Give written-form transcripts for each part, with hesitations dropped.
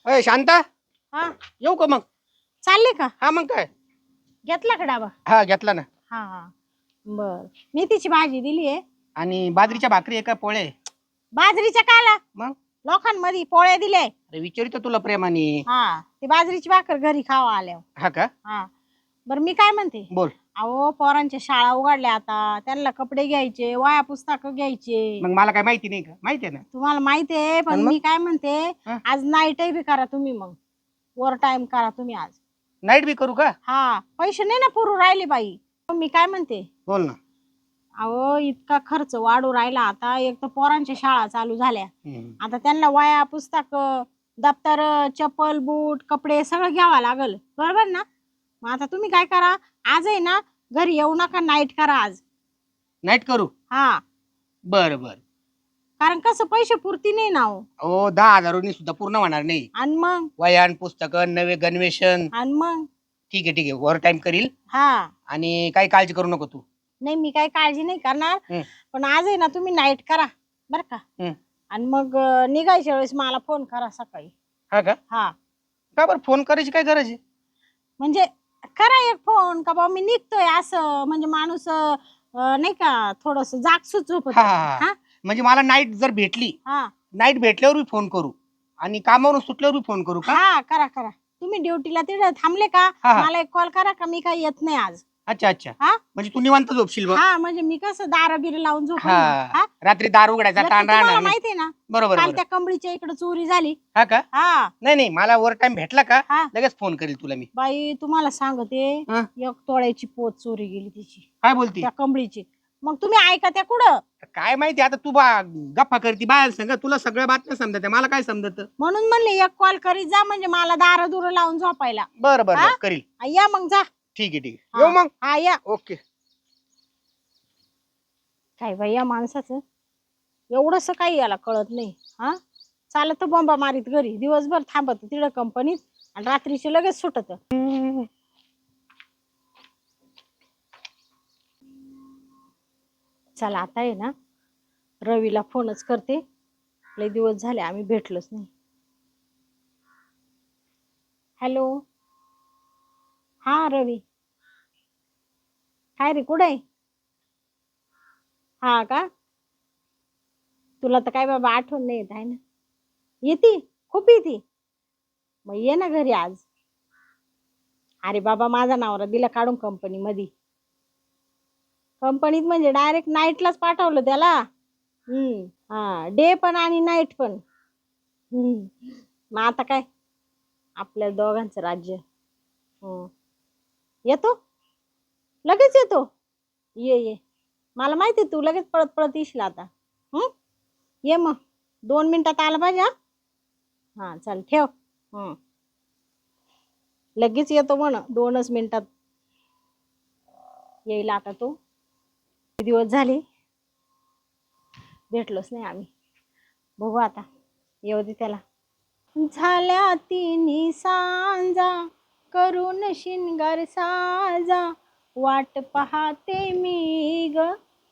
अय शांता, हा येऊ का मग? चालले का? हा मग काय? घेतला का डाबा? हा घेतला ना. हा हा बर. मेथीची भाजी दिली आहे. आणि बाजरीच्या भाकरी आहे का पोळे? बाजरीच्या काला मग लोकांमध्ये पोळ्या दिले. अरे विचारितो तुला प्रेमाने. हा ती बाजरीची भाकर घरी खावा आल्यावर. हा का? हा बर मी काय म्हणते, बोल. अहो पोरांच्या शाळा उघडल्या आता, त्यांना कपडे घ्यायचे, वह्या पुस्तकं घ्यायचे. मग मला काय माहिती नाही का? माहिती आहे ना. तुम्हाला माहिती आहे, पण आणि मग? मी काय म्हणते, हा? आज नाईटही बी करा तुम्ही, मग ओव्हर टाइम करा तुम्ही आज. नाईट बी करू का? हा पैसे नाही ना पुरू राहिले बाई. मग मी काय म्हणते, बोल ना. अहो इतका खर्च वाढू राहिला आता. एक तर पोरांच्या शाळा चालू झाल्या, आता त्यांना वह्या पुस्तक दप्तर चप्पल बूट कपडे सगळं घ्यावं लागल, बरोबर ना? मग आता तुम्ही काय करा, आज आहे ना घरी येऊ नका, नाईट करा आज. नाईट करू? हा बर बर. कारण कसं पैसे पुरती नाही ना हो. हो 10,000 सुद्धा पूर्ण होणार नाही. आणि मग वयान पुस्तकं नवे गणवेशन. आणि मग ठीक आहे ठीक आहे, ओव्हर टाइम करील. हा आणि काही काळजी करू नको तू. नाही मी काही काळजी नाही करणार, हं. पण आज आहे ना तुम्ही नाईट करा बर का. हं. आणि मग निघायच्या वेळेस मला फोन करा सकाळी. हा का? हा का बरं फोन करायची काय गरज आहे? म्हणजे करा एक फोन का बा मी निघतोय, असं म्हणजे माणूस नाही का थोडस जागसूच झोपत. हा हा हा. म्हणजे मला नाईट जर भेटली, हा नाईट भेटल्यावर मी फोन करू आणि कामावरून सुटल्यावर मी फोन करू का? हा करा करा. तुम्ही ड्युटीला तिथे थांबले का, हा, हा. मला एक कॉल करा का मी काही येत नाही आज. अच्छा अच्छा. हा म्हणजे तू निवांत झोपशील मग? हा म्हणजे मी कसं दार बिर लावून झोप. हा. रात्री दार उघडायचा ताण राहणार नाही. माहितीये ना, बरोबर काल बरोबर. त्या कंबळीच्या इकडे चोरी झाली. हा का? हा नाही नाही, मला ओव्हर टाइम भेटला का हा लगेच फोन करेल तुला मी. बाई तुम्हाला सांगते, हं? एक तोळ्याची पोत चोरी गेली तिची, काय बोलती? त्या कंबळीची. मग तुम्ही ऐका त्या कुठं. काय माहिती आता तू गप्पा करती बाहेर सांग, तुला सगळ्या बातम्या समजत, मला काय समजत? म्हणून म्हणले एक कॉल करीत जा, म्हणजे मला दार दूर लावून झोपायला. बरं बरं हा? बरं, करील. या मग जा. ठीक आहे ठीक आहे, हा. येऊ मग. हा या. ओके. काय बाई या माणसाचं एवढंस काही याला कळत नाही. हा चालत बॉम्बा मारीत घरी, दिवसभर थांबत तिकडं कंपनीत, आणि रात्रीचे लगेच सुटत. चला आता आहे ना रवीला फोनच करते, लय दिवस झाले आम्ही भेटलोच नाही. हॅलो. हा रवी, काय रे कुठे आहे? हा का, तुला तर काय बाबा आठवण नाही येत आहे ना? येते खूप येते, मग ये ना घरी आज. अरे बाबा माझा नवरा दिला काढून कंपनी मध्ये, कंपनीत म्हणजे डायरेक्ट नाईटलाच पाठवलं त्याला. हा डे पण आणि नाईट पण. मग आता काय आपल्या दोघांचं राज्य. येतो लगेच येतो. ये ये, मला माहिती तू लगेच पळत पळत येशील आता. ये मग 2 मिनिटात आला पाहिजे. हा चल ठेव. लगेच येतो म्हण 2च मिनिटात येईल आता. तो दिवस झाले भेटलोच नाही आम्ही, बघू आता येऊ दे त्याला. झाल्या 3 सांजा करून शिनगार साजा, वाट पाहते मी ग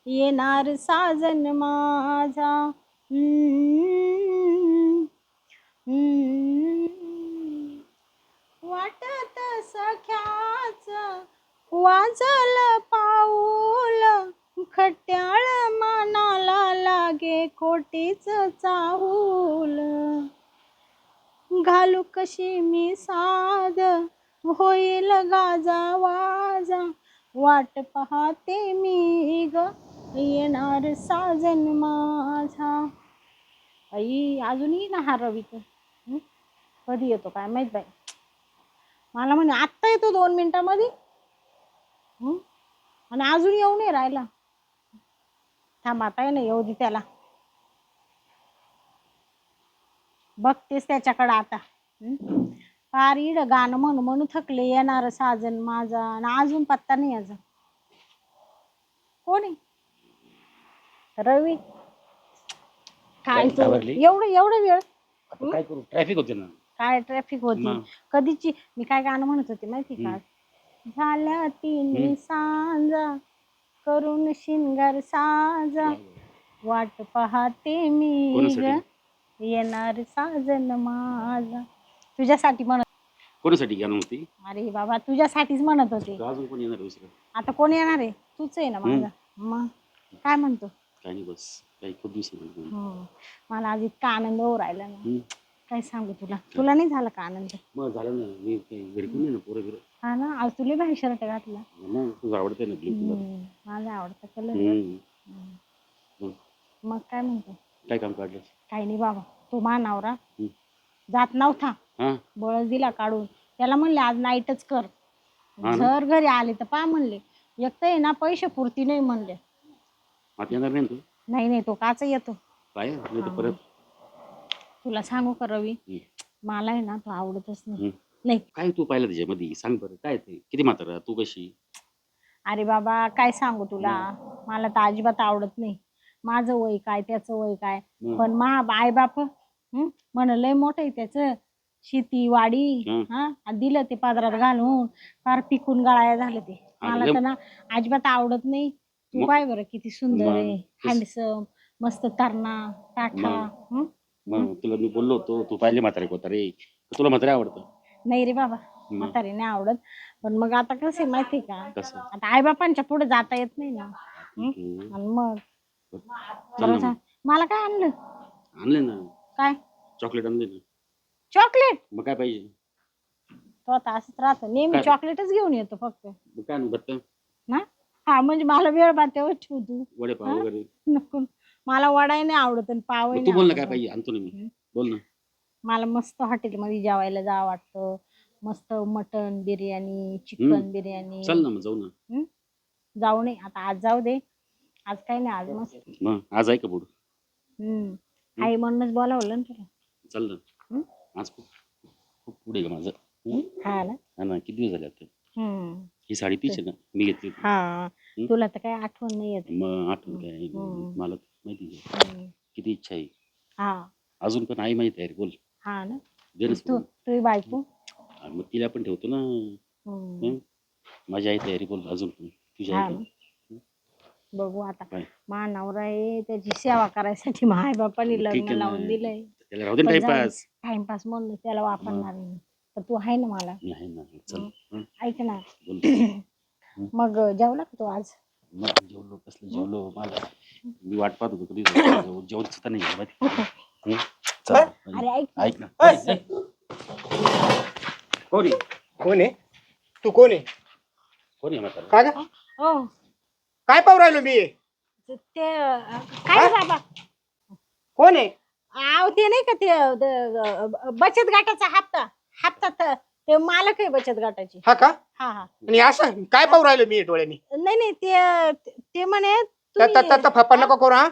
येणार साजन माझा. वाटत सख्याच वाजल पाऊल, खट्याळ मनाला लागे खोटीच चाहूल. घालू कशी मी साध होईल गाजा वाजा, वाट पाहते मी ग येणार साजन माझा. आई अजूनही ना हा रवी तर कधी येतो काय माहित बाई. मला म्हणे आत्ता येतो 2 मिनिटांमध्ये, आणि अजून येऊ नाही राहिला. थांब आता आहे ना येऊ दे त्याला, बघतेस त्याच्याकडं आता. फार इड गाणं म्हणून म्हणून थकले, येणार साजन माझा, आणि अजून पत्ता नाही याचा. कोणी रवी काय तू एवढं वेळ काय करू, ट्रॅफिक होते ना. काय ट्रॅफिक होती कधीची. मी काय गाणं म्हणत होते माहिती का, झाल्या 3 सांजा करून शिनगार साजा, वाट पाहते मी ग येणार साजन माझा. तुझ्यासाठी म्हणत. कोणासाठी घेणार होती? अरे बाबा तुझ्यासाठीच म्हणत होते. अजून कोण येणार दुसरं? आता कोण येणार आहे? तूच आहे ना माझा. मग काय म्हणतो? काही नाही, बस काही खूप दिवस मला आज इतका आनंद होऊ राहिला ना, काय सांगू तुला. तुला नाही झाला का आनंद? मग झालं ना, मी घरी कोण ना पोरं बिरं. हा ना, आज तुला भारी शर्ट घातला. मग तुझं आवडतंय ना ब्लू कलर. माझा आवडता कलर. मग काय म्हणतो? काय काम काढलं? काही नाही बाबा, तो मानावरा जात नव्हता, बळच दिला काढून. त्याला म्हणले आज नाईटच कर. जर घरी आले तर पा म्हणले, एक तर आहे ना पैसे पुरती नाही म्हणले. आता येणार नाही तू? नाही नाही, तो काच येतो. काय परत तुला सांगू का रवी, मला आहे ना तो आवडतच नाही. नाही काय तू पाहिलं त्याच्यामध्ये? सांग बरं काय ते, किती म्हातारा, तू कशी? अरे बाबा काय सांगू तुला, मला तर अजिबात आवडत नाही. माझं वय काय, त्याचं वय काय, पण आई बाप म्हण लय मोठं आहे त्याचं, शेती वाडी दिलं ते पदरात घालून, फार पिकून गळाया झालं ते. मला तर ना अजिबात आवडत नाही. तू पाय बरं किती सुंदर आहे, हँडसम, मस्त तरणा टाठा. मग तुला मी बोललो होतो तू पाहिले म्हातारे कोतारे, तुला म्हातारे आवडतं? नाही रे बाबा, म्हातारे नाही आवडत. पण मग आता कसं आहे माहितीये का, आता आई बापांच्या पुढे जाता येत नाही ना. आणि मग मला काय आणलं? आणले ना, काय चॉकलेट आणले ना. चॉकलेट? मग काय पाहिजे? तो आता असंच राहतो नेहमी, चॉकलेटच घेऊन येतो फक्त. मग काय आणू ना? हा म्हणजे मला वेळ बातेवर ठेव तू. वडेपाव वगैरे नको, मला वडाही नाही आवडत आणि पावही तू बोल ना, नाही काय आवडत. पाहिजे आणतो ना मी, बोल ना. मला मस्त हॉटेलमध्ये जेवायला जावं वाटतं. मस्त मटन बिर्याणी, चिकन बिर्याणी. चल ना मग जाऊ ना. जाऊ नये आता, आज जाऊ दे. आज काही नाही, आज मस्त. मग आज आहे का पुढं? आई म्हणूनच बोलावलं ना तुला. चल ना, आज खूप पुढे का माझं. हा ना. हा ना, किती दिवस झाले आता. ही साडी तीच आहे ना, मी घेतली होती. हा, तुला तर काही आठवण नाही येत. मग आठवण काय, मला माहिती आहे किती इच्छा आहे. हा अजून पण आई माहिती आहे रे, बोल. हा ना. दे ना तू तुझी बायको? मग तिला पण ठेवतो ना. माझी आई तयारी, बोल अजून पण तुझी आई. बघू आता, मा नवरा आहे, त्याची सेवा करायसाठी माय बापाने लग्न लावून दिलंय. त्याला राहू दे टाइमपास. टाइमपास म्हणून त्याला वापरणार आहे. तर तू आहे ना मला. मी आहे ना, चल. ऐक ना, मग जेवला का तू आज? जेवलो, कसलं जेवलो. मला मी वाट पाहत होतो कधी जेवण सुद्धा नाही झालं माहिती. अरे ऐक ना. कोण आहे तू? कोण आहे? कोण आहे म्हातारा? काय ग? हो, काय पाहू राहिलो मी? ते काय बाबा, कोण आहे? आव ते नाही का ते बचत गटाचा हप्ता ते मालक आहे बचत गटाची. हा का? हा हा. आणि असं काय पाहू राहिलो मी डोळ्यांनी? नाही नाही, ते म्हणे फप्पा नको करू. हा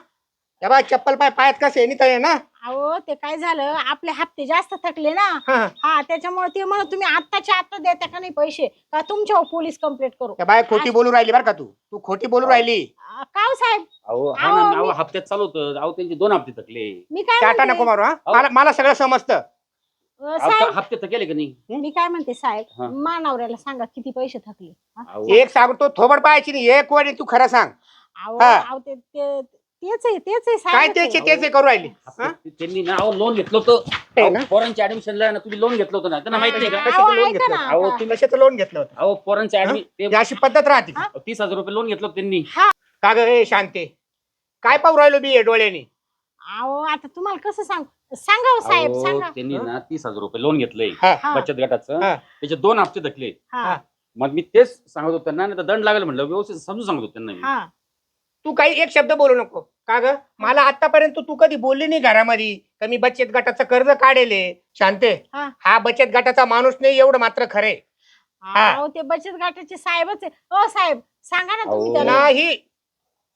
या बा, चप्पल पायात कसे नितळे ना. अहो ते काय झालं, आपले हप्ते जास्त थकले ना. हा, त्याच्यामुळे ते म्हणत तुम्ही आत्ताच्या आत्ता देता का नाही पैसे, का तुमच्यावर पोलीस कंप्लेंट करू. बाय खोटी बोलू राहिली बरं का तू खोटी बोलू राहिली. का हो साहेब? अहो हप्त्यात चालू होतं. अहो त्यांचे 2 हप्ते थकले. मी काय टाटा नको मारू. हा मला सगळं समजतं. हप्ते थकेले का नाही? मी काय म्हणते साहेब, मानवऱ्याला सांगा किती पैसे थकले. एक सांगतो, थोबड पाहायची नाही, एक वडी तू खरं सांग. अहो तेच आहे काय साहेब. तेच करू राहिली. त्यांनी ना लोन घेतलं होतं पोरांच्या ऍडमिशनला ना. तुम्ही लोन घेतलं होतं ना, त्यांना माहित नाही का? कशाचं लोन घेतलं? अहो तुम्ही कशाचं लोन घेतलं होतं? अहो पोरांच्या ऍडमिशन अशी पद्धत राहते. 30,000 रुपये लोन घेतलं होतं त्यांनी. का ग हे शांते, काय पाहू राहिलो मी डोळ्यांनी? अहो आता तुम्हाला कसं सांगा साहेब, सांगा. त्यांनी ना 30,000 रुपये लोन घेतलंय हा. बचत गटाचं. त्याचे 2 हप्ते थकले. मग मी तेच सांगत होतो त्यांना, नाही तर दंड लागेल म्हणलं. व्यवस्थित समजून सांगत होतो त्यांना मी. तू काही एक शब्द बोलू नको. का ग, मला आतापर्यंत तू कधी बोलली नाही घरामध्ये का मी बचत गटाचं कर्ज काढेले. शांते, हा बचत गटाचा माणूस नाही, एवढं मात्र खरे. अहो ते बचत गटाचे साहेबच आहे. ओ साहेब सांगा ना तुम्ही त्याला. नाही,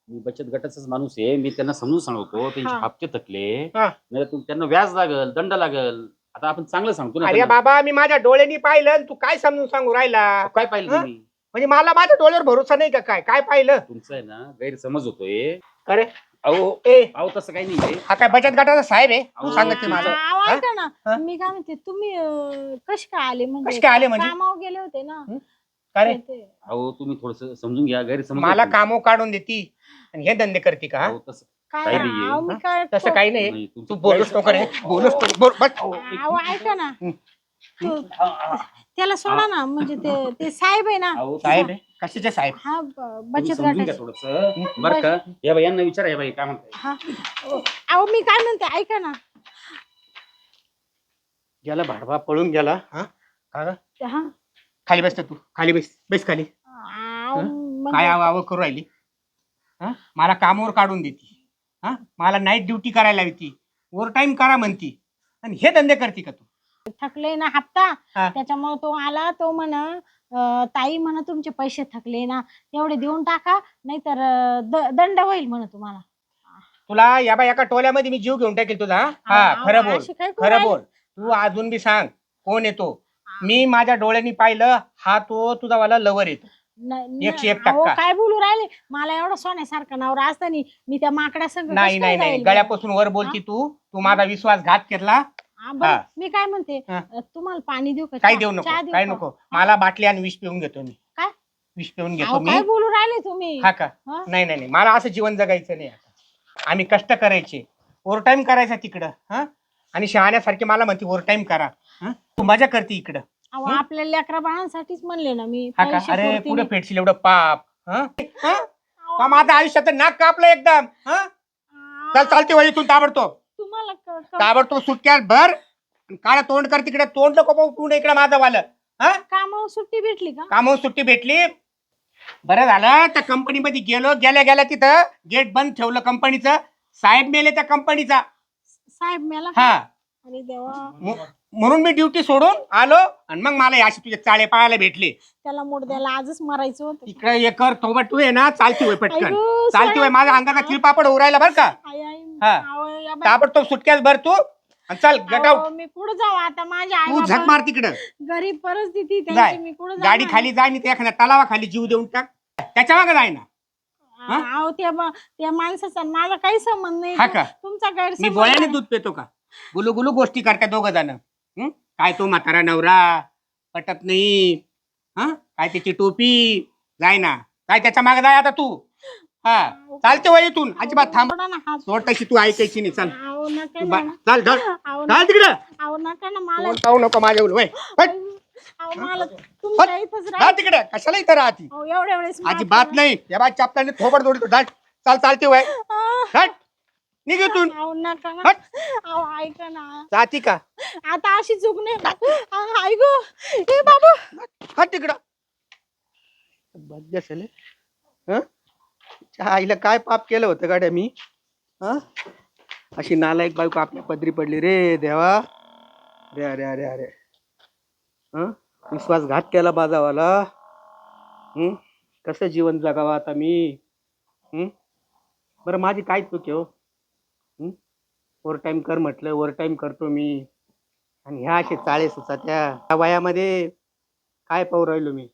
मी बचत गटाचाच माणूस आहे. मी त्यांना समजून सांगतो त्यांचे हप्ते थकले, हा. नाही त्यांना व्याज लागल, दंड लागल. आता आपण चांगलं सांगतो ना. अरे बाबा, मी माझ्या डोळ्यांनी पाहिलं आणि तू काय समजून सांगू राहिला? काय पाहिलं तुम्ही? म्हणजे मला माझ्या डोळ्यावर भरोसा नाही का? काय पाहिलं? तुमचं आहे ना गैरसमज होतोय. अरे अहो तसं काही नाही. हा काय बचत गटाचा साहेब आहे? तू सांगत अहो, ऐका ना, मी काय म्हणते, तुम्ही कशी काय आले? कशी काय आले म्हणजे? कामावर गेले होते ना. अरे अहो तुम्ही थोडस समजून घ्या, गैरसमज. मला कामो काढून देती आणि हे धंदे करते का? तसं काय काही नाहीये. अहो, मी काय तसं काही नाही. तुमचं तू बोलूच नको रे, बोलूच नको. अहो ऐका ना, त्याला सोडा ना, म्हणजे ते साहेब आहे ना. अहो, साहेब आहे कशाचे साहेब? हा तुम्ही बचत समजून घ्या गटाचे. थोडंसं बरं का. या बाई यांना विचारा, या बाई काय म्हणताय. हा अहो मी काय म्हणते ऐका ना. गेला भाडवा पळून गेला. हा का ग? हा खाली बस ना तू, खाली बस, बस खाली. अहो, काय म्हणजे आव करू राहिली? हा मला कामावर काढून देती, हा मला नाईट ड्युटी करायला लावती, ओव्हर टाइम करा म्हणती, आणि हे धंदे करते का तू? थकले ना हप्ता, हा. त्याच्यामुळे तो आला. तो ताई म्हणा तुमचे पैसे थकले ना, तेवढे देऊन टाका, नाहीतर दंड होईल म्हणा तुम्हाला. तुला या बाई एका टोल्यामध्ये मी जीव घेऊन टाकेल तुझा. हा अहो, खरं बोल, अशी काय करू खरं राहिले? बोल. तू अजून बी सांग कोण येतो. मी माझ्या डोळ्यांनी पाहिलं, हा तो तुझा वाला लवर येतो. एकशे एक अहो, टक्का. काय बोलू राहिले? मला एवढा सोन्यासारखा नवरा असताना मी त्या माकड्या संग नाही नाही नाही, गळ्यापासून वर बोलती तू. तू माझा विश्वासघात केला. हा. मी काय म्हणते, हा. तुम्हाला पाणी देऊ का? काय चहा- देऊ नको, चहा देऊ काय का? नको. मला बाटली आणि विष पिऊन घेतो मी. काय? विष पिऊन घेतो अहो, मी. काय बोलू राहिले तुम्ही? हा का? हा? नाही नाही नाही, मला असं जीवन जगायचं नाही आता. आम्ही कष्ट करायचे, ओव्हर टाइम करायचा तिकडं. हा आणि शहाण्यासारखे मला म्हणते ओव्हर टाइम करा. हा तू मजा करते इकडं. अहो, आपल्या लेकरा बाळांसाठीच म्हणले ना मी. हा का? पैसे अरे पुरतील. पुढे फेडशील एवढं पाप. हा हा? अहो, का माझं आयुष्यात नाक कापलं एकदम. हा चल, चालते वय इथून ताबडतोब. तुम्हाला ताबडतोब सुटक्यात भर, काळा तोंड कर तिकडे. तोंड नको पाहू तू इकडे माझं वालं. हा कामावर सुट्टी भेटली का? कामावर सुट्टी भेटली, बरं झालं. त्या कंपनीमध्ये गेलो, गेल्या गेल्या तिथं गेट बंद ठेवलं कंपनीचं. साहेब मेले त्या कंपनीचा. साहेब मेला का? हा अरे देवा, म्हणून मी ड्युटी सोडून आलो, आणि मग मला अशी तुझे चाळे पाहायला भेटले. त्याला मुडद्याला आजच मरायचं होतं. इकडे एकर थोबट तू आहे ना, चालती होय पटकन. ऐगो, चालती होय, माझ्या अंगाचा तिळपापड उरायला बरं का. आई, आई. हा. अहो, या बाई- ताबडतोब सुटक्यास भर तू, आणि चल गटाव. अहो, मी कुठं जाऊ आता? माझ्या आई तू झक मार तिकडं. गरीब परिस्थिती जाय. त्यांची, मी कुठं गाडी जाणार? खाली जाय, आणि एखाद्या तलावाखाली जीव देऊन टाक. त्याच्या मागे जाय ना. हा? अहो, त्या माणसाचा माझा काही संबंध नाही. हा का? तुमचा मी गैरसमज बोळ्याने आहे. दूध पितो का? गुलू गुलू गोष्टी करतात दोघ जण. काय तो म्हातारा नवरा पटत नाही. हा काय त्याची टोपी. जाय ना, काय त्याच्या मागे जाय आता तू. हा चालते वय इथून, अजिबात थांब. सोडा ना हात. सोड तशी तू ऐकायची नाही. चल अहो, नका तू ना. चल चल अहो, चाल तिकडं. अहो, नका ना मला. तोंड पाहू नको माझ्या वय. अहो, मला तुमच्या इथंच जा राहायचं. तिकडे, कशाला इथं राहती. अहो, एवढ्या वेळेस अजिबात नाही. या बाय चापल्याने थोबड जोडी तू. चाल चालते वय. हट निघ इथून. अहो, नका ना. हट. अहो, ऐका ना. जाती का? आता अशी चूक नाही. ऐकू ए बाबा. हट तिकडं. बद्य असेल. आईला काय पाप केलं होतं गाड्या मी. हा अशी नालायक बायको आपल्या पदरी पडली रे देवा. अरे अरे अरे अरे. विश्वासघात केला माझावाला. कसं जीवन जगावं आता मी. बरं माझी काय चूक आहे हो. ओव्हर टाइम कर म्हटलं, ओव्हर टाइम करतो मी, आणि ह्या असे चाळे सुचात्या. ह्या वयामध्ये काय पाहू राहिलो मी.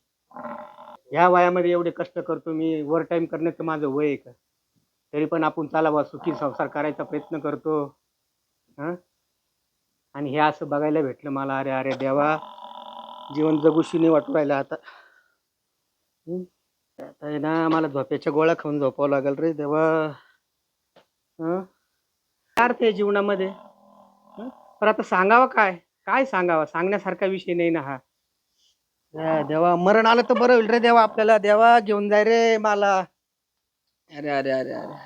ह्या वयामध्ये एवढे कष्ट करतो मी. ओव्हर टाइम करण्याचं माझं वय आहे का? तरी पण आपण चालावा सुखी संसार करायचा प्रयत्न करतो. आणि हे असं बघायला भेटलं मला. अरे अरे देवा, जीवन जगूशी नाही वाटू राहिलं आता. आता आहे ना, मला झोप्याच्या गोळ्या खाऊन झोपावं लागेल रे देवा. काय अर्थ आहे जीवनामध्ये. पण आता सांगावं काय, काय सांगावं. सांगण्यासारखा विषय नाही ना हा. देवा, मरण आलं तर बरं होईल रे देवा आपल्याला. देवा घेऊन जाय रे मला. अरे अरे अरे अरे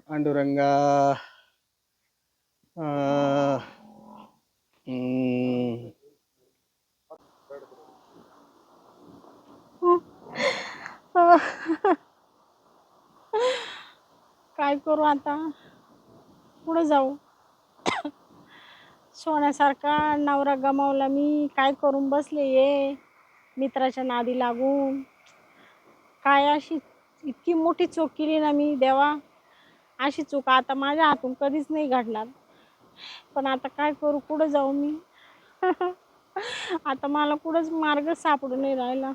पांडुरंगा. काय करू आता? पुढे जाऊ. सोन्यासारखा नवरा गमावला मी. काय करून बसले ये मित्राच्या नादी लागून. काय अशी इतकी मोठी चूक केली ना मी देवा. अशी चूक आता माझ्या हातून कधीच नाही घडणार. पण आता काय करू? कुठं जाऊ मी? आता मला कुठंच मार्ग सापडून नाही राहिला.